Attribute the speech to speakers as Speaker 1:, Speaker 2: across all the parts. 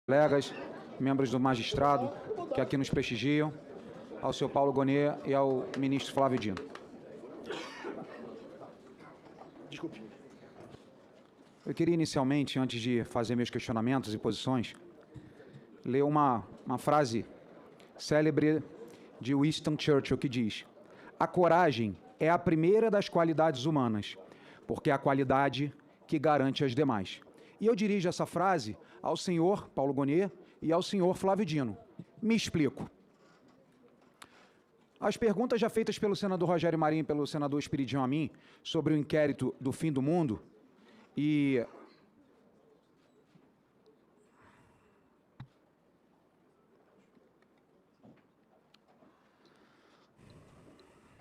Speaker 1: Colegas, membros do magistrado que aqui nos prestigiam, ao senhor Paulo Gonet e ao ministro Flávio Dino.
Speaker 2: Desculpe.
Speaker 1: Eu queria inicialmente, antes de fazer meus questionamentos e posições, ler uma frase célebre de Winston Churchill que diz: a coragem é a primeira das qualidades humanas, porque é a qualidade que garante as demais. E eu dirijo essa frase ao senhor Paulo Gonet e ao senhor Flávio Dino. Me explico. As perguntas já feitas pelo senador Rogério Marinho e pelo senador Espiridião a mim sobre o inquérito do fim do mundo e...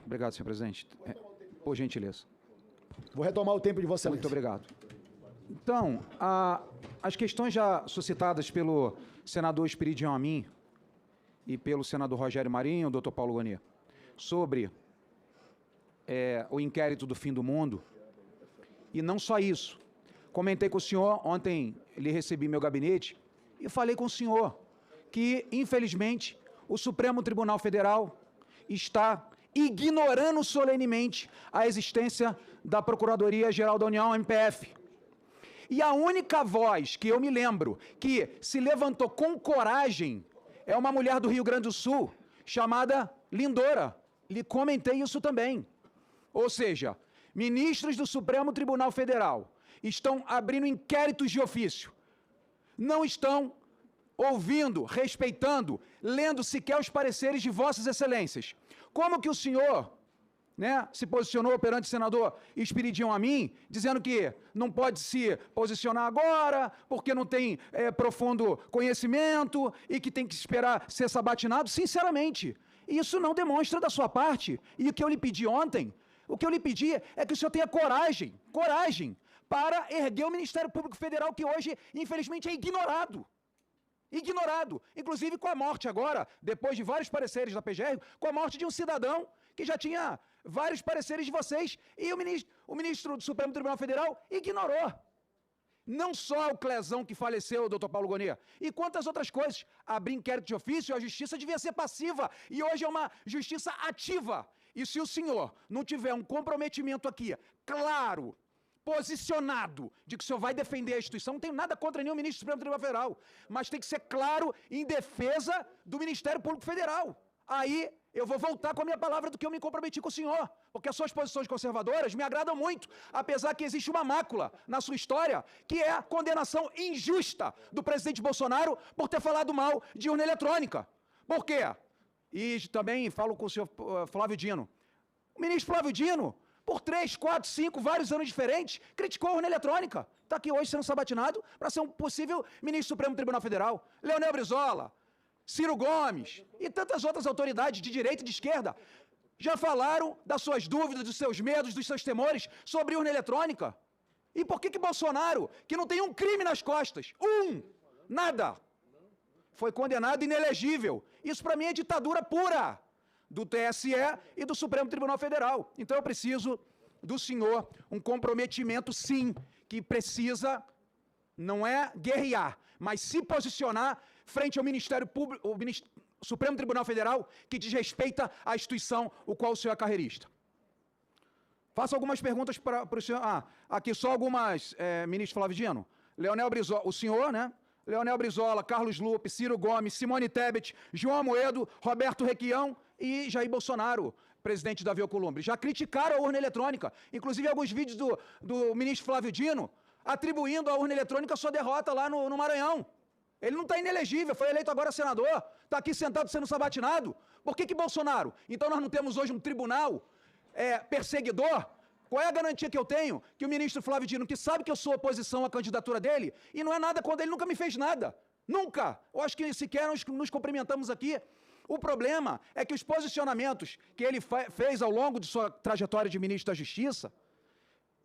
Speaker 1: Obrigado, senhor presidente. Por gentileza.
Speaker 2: Vou retomar o tempo de Vossa
Speaker 1: Muito
Speaker 2: Excelência.
Speaker 1: obrigado. Então, as questões já suscitadas pelo senador Espiridião a mim e pelo senador Rogério Marinho, doutor Paulo Gonet, sobre o inquérito do fim do mundo, e não só isso. Comentei com o senhor, ontem lhe recebi meu gabinete, e falei com o senhor que, infelizmente, o Supremo Tribunal Federal está ignorando solenemente a existência da Procuradoria-Geral da União, MPF. E a única voz que eu me lembro que se levantou com coragem é uma mulher do Rio Grande do Sul, chamada Lindora. Lhe comentei isso também. Ou seja, ministros do Supremo Tribunal Federal estão abrindo inquéritos de ofício. Não estão ouvindo, respeitando, lendo sequer os pareceres de vossas excelências. Como que o senhor... se posicionou perante o senador Espiridião a mim, dizendo que não pode se posicionar agora, porque não tem profundo conhecimento e que tem que esperar ser sabatinado. Sinceramente, isso não demonstra da sua parte. E o que eu lhe pedi ontem, o que eu lhe pedi é que o senhor tenha coragem para erguer o Ministério Público Federal, que hoje, infelizmente, é ignorado. Inclusive com a morte agora, depois de vários pareceres da PGR, com a morte de um cidadão que já tinha vários pareceres de vocês, e o ministro do Supremo Tribunal Federal ignorou. Não só o Clezão que faleceu, doutor Paulo Gonet, e quantas outras coisas. Abrir inquérito de ofício, a justiça devia ser passiva, e hoje é uma justiça ativa. E se o senhor não tiver um comprometimento aqui, claro, posicionado, de que o senhor vai defender a instituição, não tenho nada contra nenhum ministro do Supremo Tribunal Federal, mas tem que ser claro em defesa do Ministério Público Federal. Aí eu vou voltar com a minha palavra do que eu me comprometi com o senhor, porque as suas posições conservadoras me agradam muito, apesar que existe uma mácula na sua história, que é a condenação injusta do presidente Bolsonaro por ter falado mal de urna eletrônica. Por quê? E também falo com o senhor Flávio Dino. O ministro Flávio Dino, por 3, 4, 5, vários anos diferentes, criticou a urna eletrônica. Está aqui hoje sendo sabatinado para ser um possível ministro do Supremo Tribunal Federal. Leonel Brizola, Ciro Gomes e tantas outras autoridades de direita e de esquerda já falaram das suas dúvidas, dos seus medos, dos seus temores sobre urna eletrônica. E por que Bolsonaro, que não tem um crime nas costas, nada, foi condenado inelegível? Isso para mim é ditadura pura do TSE e do Supremo Tribunal Federal. Então eu preciso do senhor um comprometimento, sim, que precisa, não é guerrear, mas se posicionar frente ao Ministério Público, o Supremo Tribunal Federal, que desrespeita a instituição o qual o senhor é carreirista. Faço algumas perguntas para o senhor. Aqui só algumas, ministro Flávio Dino. Leonel Brizola, o senhor, né? Leonel Brizola, Carlos Lupe, Ciro Gomes, Simone Tebet, João Amoedo, Roberto Requião e Jair Bolsonaro, presidente da Alcolumbre. Já criticaram a urna eletrônica, inclusive alguns vídeos do ministro Flávio Dino, atribuindo à urna eletrônica a sua derrota lá no Maranhão. Ele não está inelegível, foi eleito agora senador, está aqui sentado sendo sabatinado. Por que Bolsonaro? Então nós não temos hoje um tribunal perseguidor? Qual é a garantia que eu tenho que o ministro Flávio Dino, que sabe que eu sou oposição à candidatura dele, e não é nada quando ele nunca me fez nada? Nunca! Eu acho que sequer nos cumprimentamos aqui. O problema é que os posicionamentos que ele fez ao longo de sua trajetória de ministro da Justiça,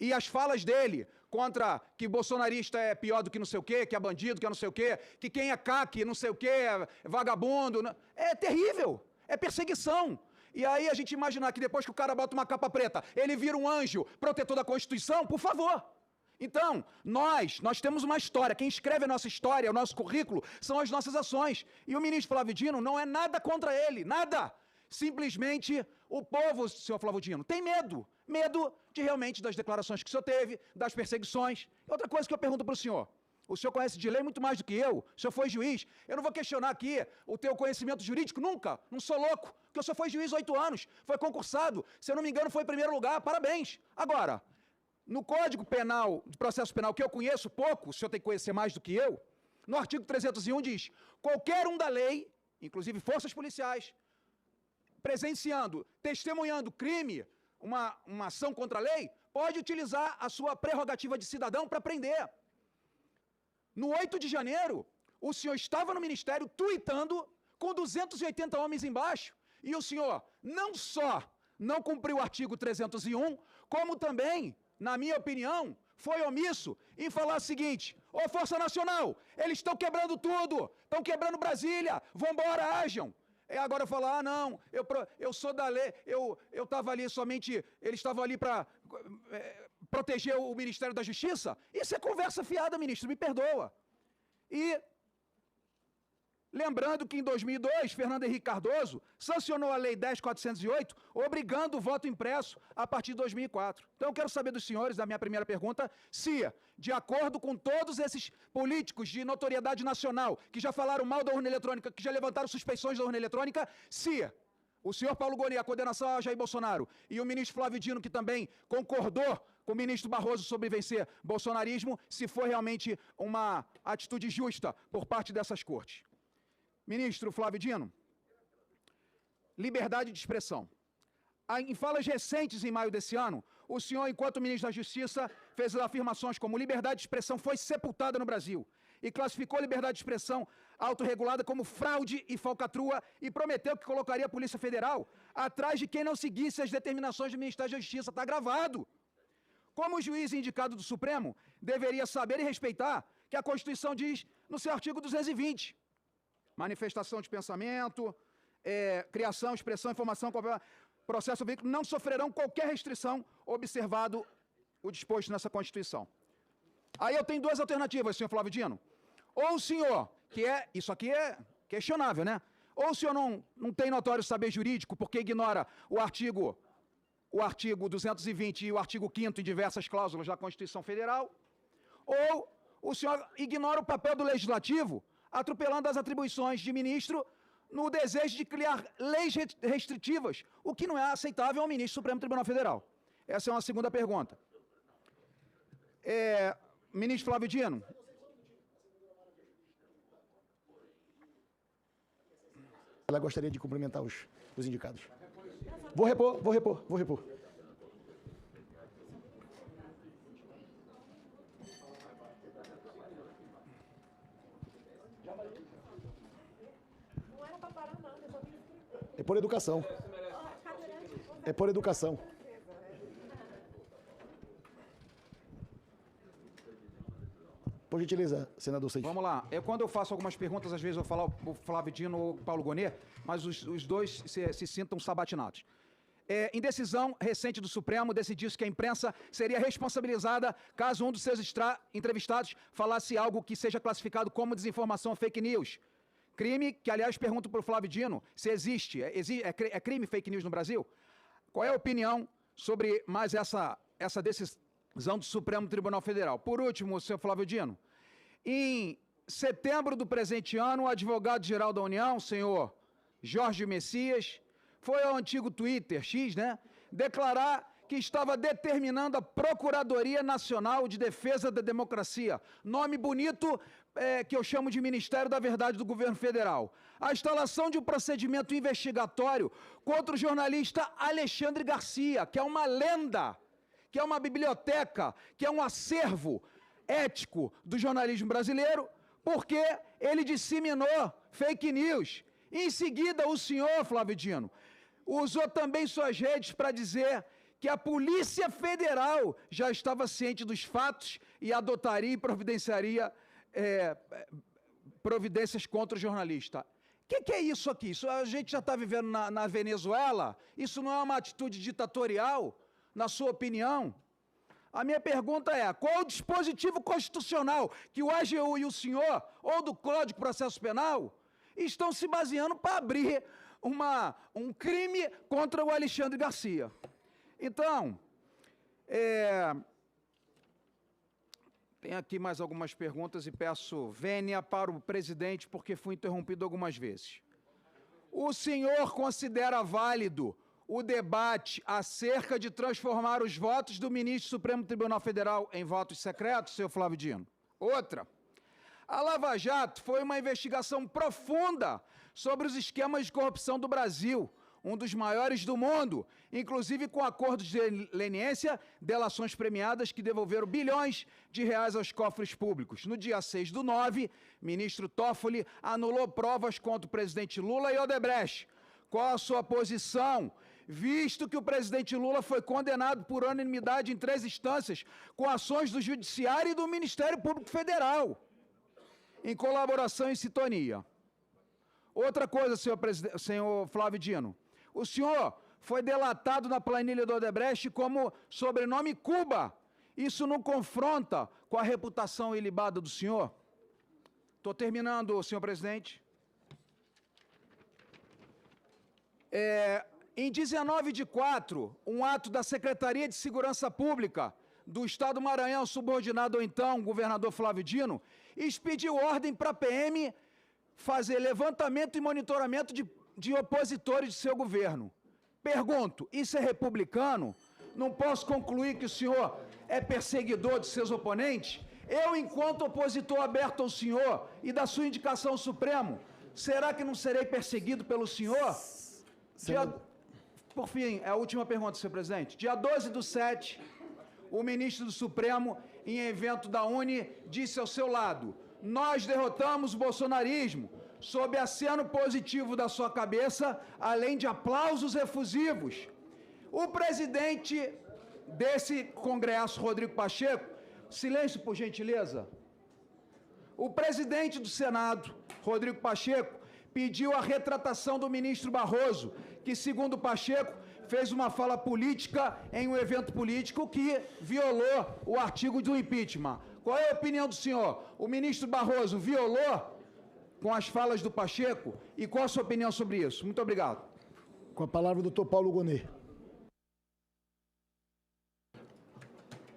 Speaker 1: e as falas dele contra que bolsonarista é pior do que não sei o quê, que é bandido, que é não sei o quê, que quem é caque, não sei o quê, é vagabundo, é terrível, é perseguição. E aí a gente imaginar que depois que o cara bota uma capa preta, ele vira um anjo protetor da Constituição, por favor. Então, nós temos uma história. Quem escreve a nossa história, o nosso currículo, são as nossas ações. E o ministro Flávio Dino não é nada contra ele, nada. Simplesmente o povo, senhor Flávio Dino, tem medo. Medo de realmente das declarações que o senhor teve, das perseguições. Outra coisa que eu pergunto para o senhor conhece de lei muito mais do que eu, o senhor foi juiz. Eu não vou questionar aqui o teu conhecimento jurídico, nunca, não sou louco, porque o senhor foi juiz 8 anos, foi concursado, se eu não me engano foi em primeiro lugar, parabéns. Agora, no Código Penal, de processo penal, que eu conheço pouco, o senhor tem que conhecer mais do que eu, no artigo 301 diz, qualquer um da lei, inclusive forças policiais, presenciando, testemunhando crime, uma ação contra a lei, pode utilizar a sua prerrogativa de cidadão para prender. No 8 de janeiro, o senhor estava no ministério tuitando com 280 homens embaixo, e o senhor não só não cumpriu o artigo 301, como também, na minha opinião, foi omisso em falar o seguinte, ô Força Nacional, eles estão quebrando tudo, estão quebrando Brasília, vambora, ajam. E agora falar, não, eu sou da lei, eu estava ali somente, eles estavam ali para proteger o Ministério da Justiça. Isso é conversa fiada, ministro, me perdoa. E lembrando que em 2002, Fernando Henrique Cardoso sancionou a Lei 10.408, obrigando o voto impresso a partir de 2004. Então eu quero saber dos senhores, da minha primeira pergunta, se, de acordo com todos esses políticos de notoriedade nacional, que já falaram mal da urna eletrônica, que já levantaram suspeições da urna eletrônica, se o senhor Paulo Gonet, a condenação a Jair Bolsonaro, e o ministro Flávio Dino, que também concordou com o ministro Barroso sobre vencer bolsonarismo, se foi realmente uma atitude justa por parte dessas cortes. Ministro Flávio Dino, liberdade de expressão. Em falas recentes, em maio desse ano, o senhor, enquanto ministro da Justiça, fez afirmações como liberdade de expressão foi sepultada no Brasil e classificou a liberdade de expressão autorregulada como fraude e falcatrua e prometeu que colocaria a Polícia Federal atrás de quem não seguisse as determinações do Ministério da Justiça. Está gravado. Como o juiz indicado do Supremo deveria saber e respeitar que a Constituição diz no seu artigo 220, manifestação de pensamento, criação, expressão, informação, processo ou veículo não sofrerão qualquer restrição, observado o disposto nessa Constituição. Aí eu tenho duas alternativas, senhor Flávio Dino. Ou o senhor, isso aqui é questionável, né? Ou o senhor não tem notório saber jurídico porque ignora o artigo 220 e o artigo 5º em diversas cláusulas da Constituição Federal, ou o senhor ignora o papel do Legislativo, atropelando as atribuições de ministro no desejo de criar leis restritivas, o que não é aceitável ao ministro do Supremo Tribunal Federal. Essa é uma segunda pergunta. Ministro Flávio Dino.
Speaker 2: Ela gostaria de cumprimentar os indicados. Vou repor. É por educação. É por educação. Por gentileza, senador Seixas.
Speaker 1: Vamos lá. Quando eu faço algumas perguntas, às vezes eu falo o Flávio Dino ou o Paulo Gonet, mas os dois se sintam sabatinados. Em decisão recente do Supremo, decidiu-se que a imprensa seria responsabilizada caso um dos seus entrevistados falasse algo que seja classificado como desinformação ou fake news. Crime que, aliás, pergunto para o Flávio Dino se existe. É crime fake news no Brasil? Qual é a opinião sobre mais essa decisão do Supremo Tribunal Federal? Por último, senhor Flávio Dino, em setembro do presente ano, o advogado-geral da União, senhor Jorge Messias, foi ao antigo Twitter, X, né, declarar que estava determinando a Procuradoria Nacional de Defesa da Democracia, nome bonito que eu chamo de Ministério da Verdade do Governo Federal, a instalação de um procedimento investigatório contra o jornalista Alexandre Garcia, que é uma lenda, que é uma biblioteca, que é um acervo ético do jornalismo brasileiro, porque ele disseminou fake news. Em seguida, o senhor, Flávio Dino, usou também suas redes para dizer que a Polícia Federal já estava ciente dos fatos e adotaria e providenciaria providências contra o jornalista. O que é isso aqui? Isso a gente já está vivendo na Venezuela? Isso não é uma atitude ditatorial, na sua opinião? A minha pergunta é, qual o dispositivo constitucional que o AGU e o senhor, ou do Código de Processo Penal, estão se baseando para abrir um crime contra o Alexandre Garcia? Então, tem aqui mais algumas perguntas e peço vênia para o presidente, porque fui interrompido algumas vezes. O senhor considera válido o debate acerca de transformar os votos do ministro do Supremo Tribunal Federal em votos secretos, senhor Flávio Dino? Outra, a Lava Jato foi uma investigação profunda sobre os esquemas de corrupção do Brasil, um dos maiores do mundo, inclusive com acordos de leniência, delações premiadas que devolveram bilhões de reais aos cofres públicos. No dia 6/9, ministro Toffoli anulou provas contra o presidente Lula e Odebrecht. Qual a sua posição, visto que o presidente Lula foi condenado por unanimidade em 3 instâncias, com ações do Judiciário e do Ministério Público Federal, em colaboração e sintonia? Outra coisa, senhor Flávio Dino, o senhor foi delatado na planilha do Odebrecht como sobrenome Cuba. Isso não confronta com a reputação ilibada do senhor? Estou terminando, senhor presidente. Em 19/4, um ato da Secretaria de Segurança Pública do Estado do Maranhão, subordinado ao então governador Flávio Dino, expediu ordem para a PM fazer levantamento e monitoramento de opositores de seu governo. Pergunto, isso é republicano? Não posso concluir que o senhor é perseguidor de seus oponentes? Eu, enquanto opositor aberto ao senhor e da sua indicação ao Supremo, será que não serei perseguido pelo senhor? Por fim, é a última pergunta, senhor presidente. Dia 12/7, o ministro do Supremo, em evento da UNE, disse ao seu lado: nós derrotamos o bolsonarismo, sob aceno positivo da sua cabeça, além de aplausos efusivos. O presidente desse congresso, Rodrigo Pacheco, silêncio por gentileza. O presidente do Senado, Rodrigo Pacheco, pediu a retratação do ministro Barroso, que, segundo Pacheco, fez uma fala política em um evento político que violou o artigo do impeachment. Qual é a opinião do senhor? O ministro Barroso violou com as falas do Pacheco? E qual a sua opinião sobre isso? Muito obrigado.
Speaker 2: Com a palavra o doutor Paulo Gonet.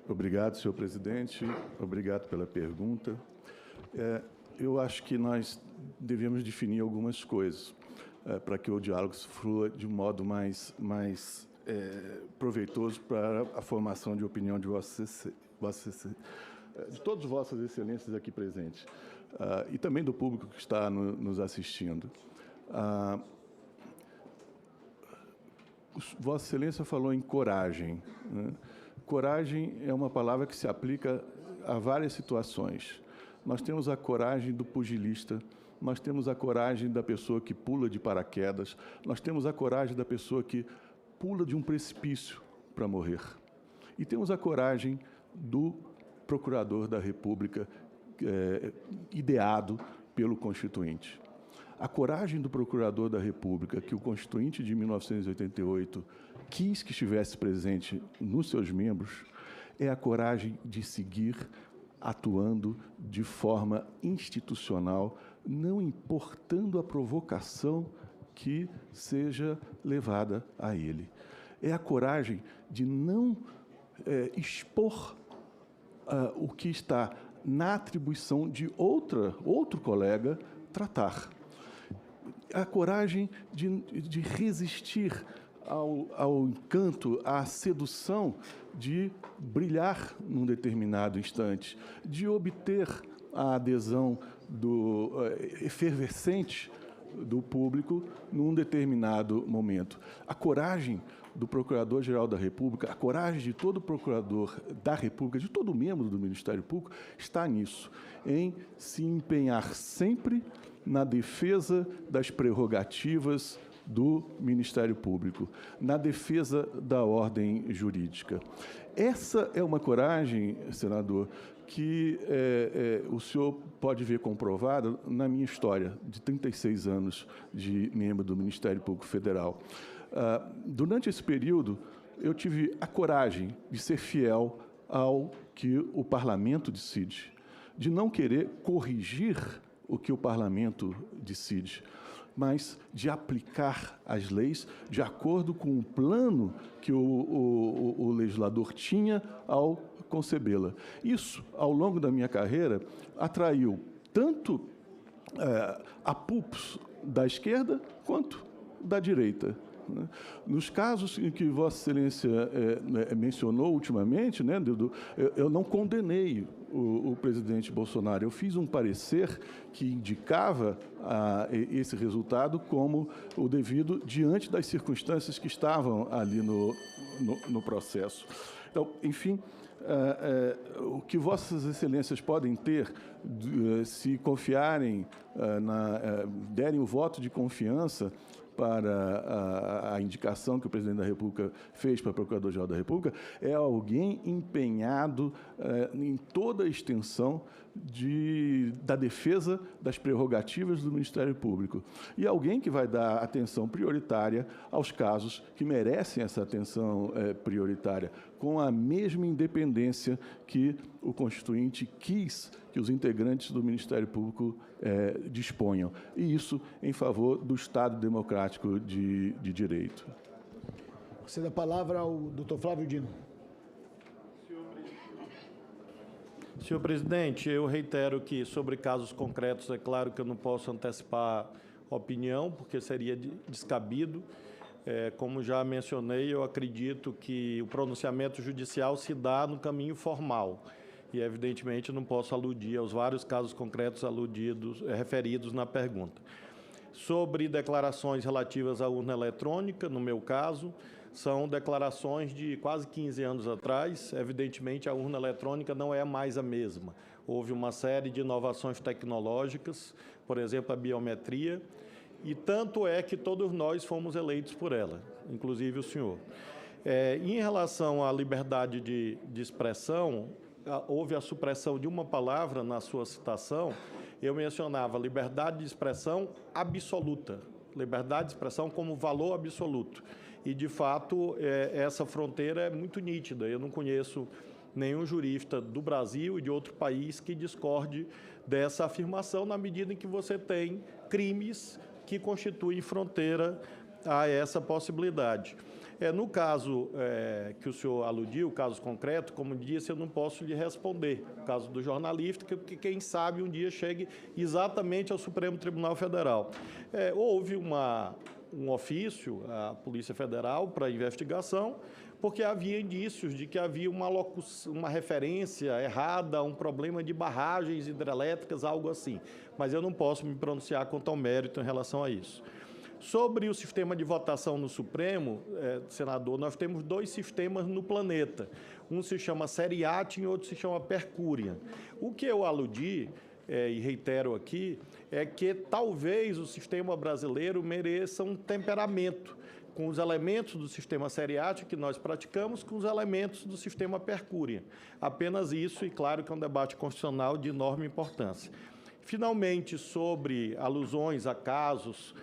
Speaker 3: Obrigado, senhor presidente. Obrigado pela pergunta. Eu acho que nós devemos definir algumas coisas para que o diálogo flua de modo mais proveitoso para a formação de opinião de de todos vossas excelências aqui presentes, e também do público que está nos assistindo. Vossa Excelência falou em coragem, né? Coragem é uma palavra que se aplica a várias situações. Nós temos a coragem do pugilista, nós temos a coragem da pessoa que pula de paraquedas, nós temos a coragem da pessoa que pula de um precipício para morrer. E temos a coragem do procurador da República, ideado pelo Constituinte. A coragem do procurador da República, que o Constituinte de 1988 quis que estivesse presente nos seus membros, é a coragem de seguir atuando de forma institucional, não importando a provocação que seja levada a ele. É a coragem de não expor o que está na atribuição de outro colega tratar. A coragem de resistir ao encanto, à sedução de brilhar num determinado instante, de obter a adesão efervescente do público num determinado momento. A coragem do Procurador-Geral da República, a coragem de todo procurador da República, de todo membro do Ministério Público, está nisso, em se empenhar sempre na defesa das prerrogativas do Ministério Público, na defesa da ordem jurídica. Essa é uma coragem, senador, que o senhor pode ver comprovada na minha história de 36 anos de membro do Ministério Público Federal. Durante esse período, eu tive a coragem de ser fiel ao que o parlamento decide, de não querer corrigir o que o parlamento decide, mas de aplicar as leis de acordo com o plano que o legislador tinha ao concebê-la. Isso, ao longo da minha carreira, atraiu tanto apupos da esquerda quanto da direita. Nos casos em que Vossa Excelência mencionou ultimamente, né, eu não condenei o presidente Bolsonaro. Eu fiz um parecer que indicava esse resultado como o devido diante das circunstâncias que estavam ali no processo. Então, enfim, o que Vossas Excelências podem ter, se confiarem, derem o voto de confiança para a indicação que o presidente da República fez para o Procurador-Geral da República, é alguém empenhado em toda a extensão da defesa das prerrogativas do Ministério Público. E alguém que vai dar atenção prioritária aos casos que merecem essa atenção prioritária, com a mesma independência que o Constituinte quis que os integrantes do Ministério Público disponham. E isso em favor do Estado democrático de direito.
Speaker 2: Cedo a palavra ao doutor Flávio Dino.
Speaker 4: Senhor presidente, eu reitero que, sobre casos concretos, é claro que eu não posso antecipar opinião, porque seria descabido. Como já mencionei, eu acredito que o pronunciamento judicial se dá no caminho formal. E, evidentemente, não posso aludir aos vários casos concretos referidos na pergunta. Sobre declarações relativas à urna eletrônica, no meu caso, são declarações de quase 15 anos atrás. Evidentemente, a urna eletrônica não é mais a mesma. Houve uma série de inovações tecnológicas, por exemplo, a biometria, e tanto é que todos nós fomos eleitos por ela, inclusive o senhor. Em relação à liberdade de expressão, houve a supressão de uma palavra na sua citação. Eu mencionava liberdade de expressão absoluta, liberdade de expressão como valor absoluto. E, de fato, essa fronteira é muito nítida. Eu não conheço nenhum jurista do Brasil e de outro país que discorde dessa afirmação, na medida em que você tem crimes que constituem fronteira a essa possibilidade. No caso que o senhor aludiu, o caso concreto, como disse, eu não posso lhe responder. O caso do jornalista, que quem sabe um dia chegue exatamente ao Supremo Tribunal Federal. Houve um ofício à Polícia Federal para investigação, porque havia indícios de que havia uma referência errada a um problema de barragens hidrelétricas, algo assim. Mas eu não posso me pronunciar quanto ao mérito em relação a isso. Sobre o sistema de votação no Supremo, senador, nós temos dois sistemas no planeta. Um se chama Seriatim e outro se chama Percuriam. O que eu aludi, e reitero aqui, é que talvez o sistema brasileiro mereça um temperamento com os elementos do sistema Seriatim que nós praticamos, com os elementos do sistema Percuriam. Apenas isso, e claro que é um debate constitucional de enorme importância. Finalmente, sobre alusões a casos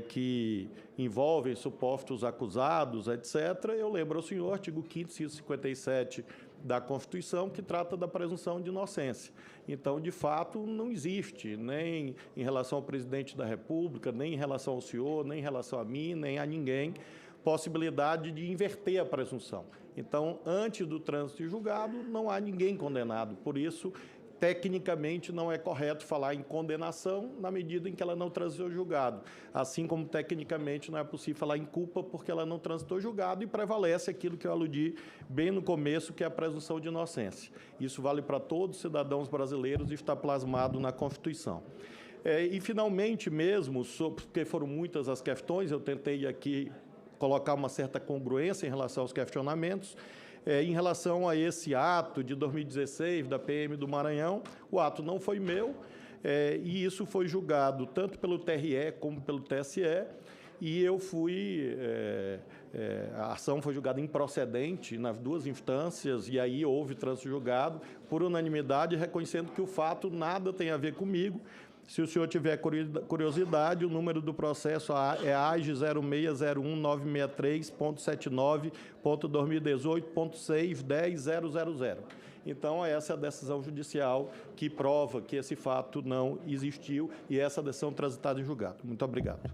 Speaker 4: que envolvem supostos acusados, etc., eu lembro ao senhor, artigo 5º, inciso 57 da Constituição, que trata da presunção de inocência. Então, de fato, não existe, nem em relação ao presidente da República, nem em relação ao senhor, nem em relação a mim, nem a ninguém, possibilidade de inverter a presunção. Então, antes do trânsito de julgado, não há ninguém condenado. Por isso, tecnicamente, não é correto falar em condenação na medida em que ela não transitou julgado. Assim como, tecnicamente, não é possível falar em culpa porque ela não transitou julgado e prevalece aquilo que eu aludi bem no começo, que é a presunção de inocência. Isso vale para todos os cidadãos brasileiros e está plasmado na Constituição. E, finalmente, mesmo, porque foram muitas as questões, eu tentei aqui colocar uma certa congruência em relação aos questionamentos. Em relação a esse ato de 2016 da PM do Maranhão, o ato não foi meu, e isso foi julgado tanto pelo TRE como pelo TSE, e eu a ação foi julgada improcedente nas duas instâncias, e aí houve trânsito julgado por unanimidade, reconhecendo que o fato nada tem a ver comigo, Se o senhor tiver curiosidade, o número do processo é AGE 06019673.79.2018.610.000. Então, essa é a decisão judicial que prova que esse fato não existiu e essa decisão transitada em julgado. Muito obrigado.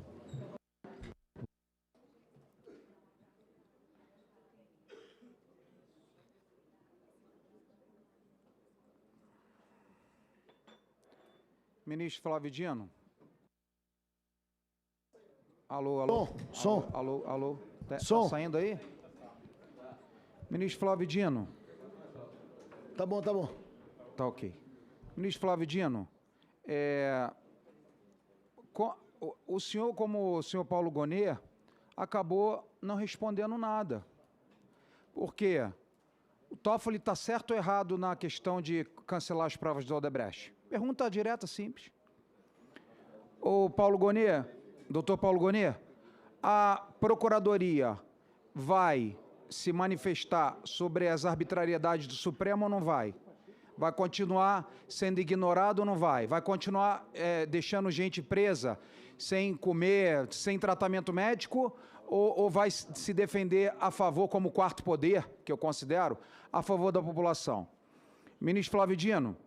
Speaker 1: Ministro Flávio Dino. Alô, alô.
Speaker 2: Som.
Speaker 1: Alô, alô. Tá saindo aí? Ministro Flávio Dino.
Speaker 2: Tá bom.
Speaker 1: Tá ok. Ministro Flávio Dino, o senhor, como o senhor Paulo Gonet, acabou não respondendo nada. Por quê? O Toffoli está certo ou errado na questão de cancelar as provas do Odebrecht? Pergunta direta, simples. Ô Paulo Gonet, doutor Paulo Gonet, a Procuradoria vai se manifestar sobre as arbitrariedades do Supremo ou não vai? Vai continuar sendo ignorado ou não vai? Vai continuar deixando gente presa sem comer, sem tratamento médico? Ou vai se defender a favor, como quarto poder, que eu considero, a favor da população? Ministro Flávio Dino,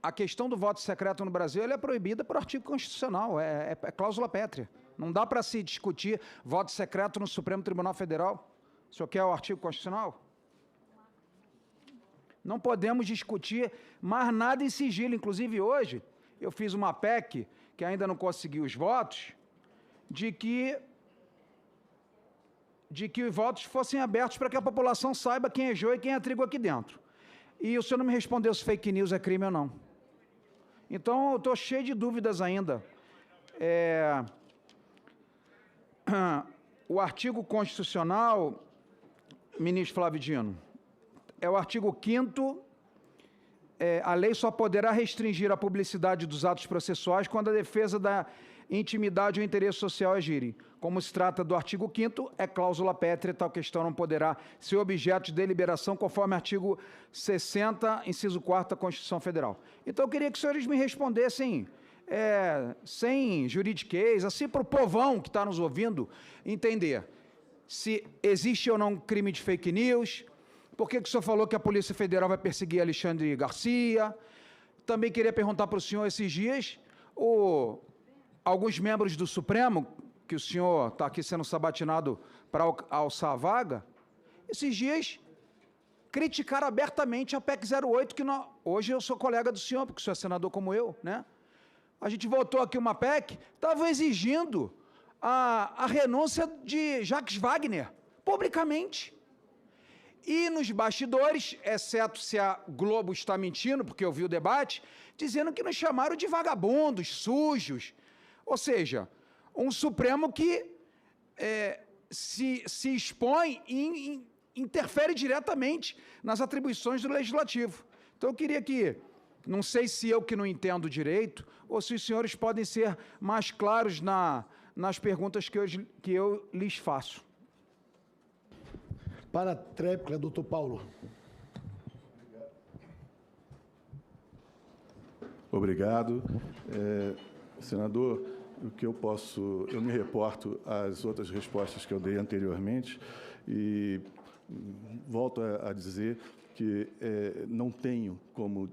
Speaker 1: a questão do voto secreto no Brasil é proibida por artigo constitucional, é cláusula pétrea. Não dá para se discutir voto secreto no Supremo Tribunal Federal. O senhor quer o artigo constitucional? Não podemos discutir mais nada em sigilo. Inclusive, hoje, eu fiz uma PEC, que ainda não conseguiu os votos, de que os votos fossem abertos para que a população saiba quem é joio e quem é trigo aqui dentro. E o senhor não me respondeu se fake news é crime ou não. Então, eu estou cheio de dúvidas ainda. O artigo constitucional, ministro Flávio Dino, é o artigo 5º, a lei só poderá restringir a publicidade dos atos processuais quando a defesa da intimidade ou interesse social agirem. Como se trata do artigo 5º, é cláusula pétrea, tal questão não poderá ser objeto de deliberação conforme artigo 60, inciso 4º da Constituição Federal. Então, eu queria que os senhores me respondessem sem juridiquês, assim para o povão que está nos ouvindo entender se existe ou não crime de fake news. Por que o senhor falou que a Polícia Federal vai perseguir Alexandre Garcia? Também queria perguntar para o senhor esses dias, alguns membros do Supremo, que o senhor está aqui sendo sabatinado para alçar a vaga, esses dias criticaram abertamente a PEC 08, que hoje eu sou colega do senhor, porque o senhor é senador como eu, né? A gente votou aqui uma PEC, estava exigindo a renúncia de Jacques Wagner, publicamente. E nos bastidores, exceto se a Globo está mentindo, porque eu vi o debate, dizendo que nos chamaram de vagabundos, sujos. Ou seja, um Supremo que se expõe e interfere diretamente nas atribuições do Legislativo. Então, eu queria que, não sei se eu que não entendo direito, ou se os senhores podem ser mais claros nas perguntas que eu lhes faço.
Speaker 2: Para a tréplica, doutor Paulo.
Speaker 3: Obrigado. Senador, eu me reporto às outras respostas que eu dei anteriormente e volto a dizer que não tenho como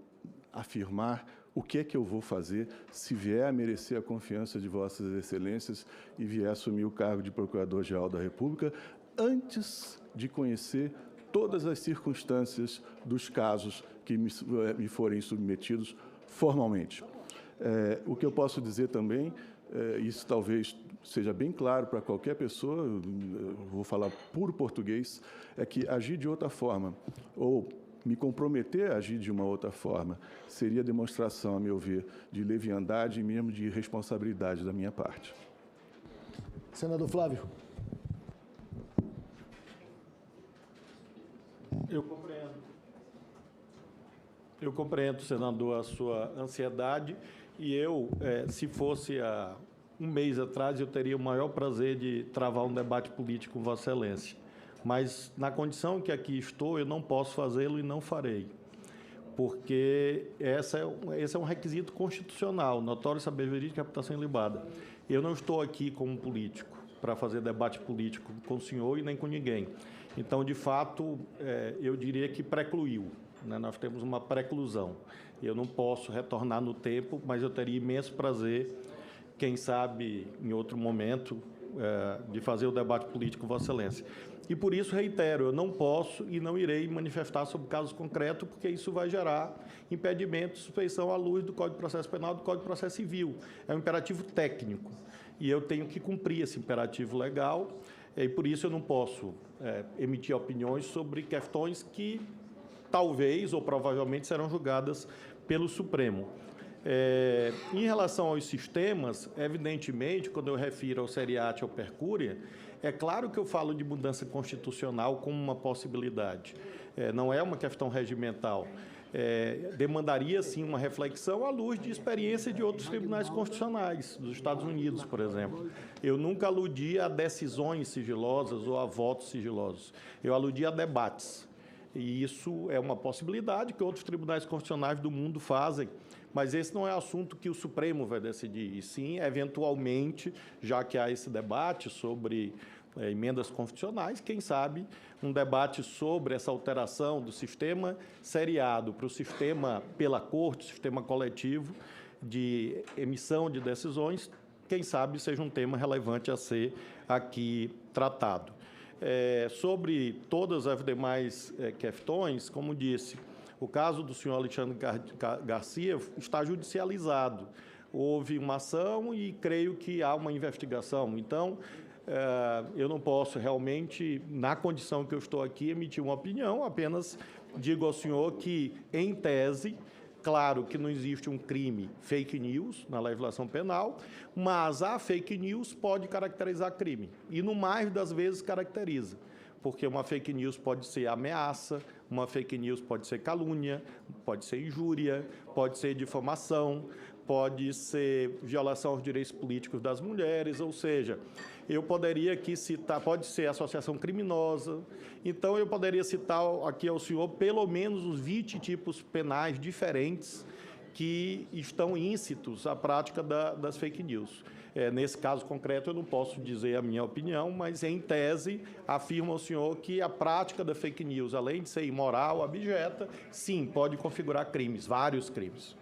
Speaker 3: afirmar o que é que eu vou fazer se vier a merecer a confiança de Vossas Excelências e vier assumir o cargo de Procurador-Geral da República antes de conhecer todas as circunstâncias dos casos que me forem submetidos formalmente. O que eu posso dizer também, isso talvez seja bem claro para qualquer pessoa, eu vou falar puro português, é que agir de outra forma, ou me comprometer a agir de uma outra forma, seria demonstração, a meu ver, de leviandade e mesmo de responsabilidade da minha parte.
Speaker 2: Senador Flávio.
Speaker 4: Eu compreendo, senador, a sua ansiedade e eu, se fosse há um mês atrás, eu teria o maior prazer de travar um debate político com Vossa Excelência. Mas, na condição que aqui estou, eu não posso fazê-lo e não farei. porque esse é um requisito constitucional, notório saber jurídico e reputação ilibada. Eu não estou aqui como político para fazer debate político com o senhor e nem com ninguém. Então, de fato, eu diria que precluiu, né? Nós temos uma preclusão. Eu não posso retornar no tempo, mas eu teria imenso prazer, quem sabe, em outro momento, de fazer o debate político com Vossa Excelência. E, por isso, reitero, eu não posso e não irei manifestar sobre casos concretos, porque isso vai gerar impedimento de suspeição à luz do Código de Processo Penal e do Código de Processo Civil. É um imperativo técnico, e eu tenho que cumprir esse imperativo legal, e, por isso, eu não posso emitir opiniões sobre questões que talvez ou provavelmente serão julgadas pelo Supremo. Em relação aos sistemas, evidentemente, quando eu refiro ao seriate ou percúria, é claro que eu falo de mudança constitucional como uma possibilidade. Não é uma questão regimental. Demandaria, sim, uma reflexão à luz de experiência de outros tribunais constitucionais, dos Estados Unidos, por exemplo. Eu nunca aludi a decisões sigilosas ou a votos sigilosos. Eu aludi a debates. E isso é uma possibilidade que outros tribunais constitucionais do mundo fazem, mas esse não é assunto que o Supremo vai decidir, e sim, eventualmente, já que há esse debate sobre emendas constitucionais, quem sabe um debate sobre essa alteração do sistema seriado para o sistema pela Corte, sistema coletivo de emissão de decisões, quem sabe seja um tema relevante a ser aqui tratado. Sobre todas as demais questões, como disse, o caso do senhor Alexandre Garcia está judicializado. Houve uma ação e creio que há uma investigação. Então, eu não posso realmente, na condição que eu estou aqui, emitir uma opinião, apenas digo ao senhor que, em tese, claro que não existe um crime fake news na legislação penal, mas a fake news pode caracterizar crime. E, no mais das vezes, caracteriza. Porque uma fake news pode ser ameaça, uma fake news pode ser calúnia, pode ser injúria, pode ser difamação, pode ser violação aos direitos políticos das mulheres, ou seja, eu poderia aqui citar, pode ser associação criminosa, então eu poderia citar aqui ao senhor pelo menos os 20 tipos penais diferentes que estão íncitos à prática das fake news. Nesse caso concreto, eu não posso dizer a minha opinião, mas, em tese, afirmo ao senhor que a prática da fake news, além de ser imoral, abjeta, sim, pode configurar crimes, vários crimes.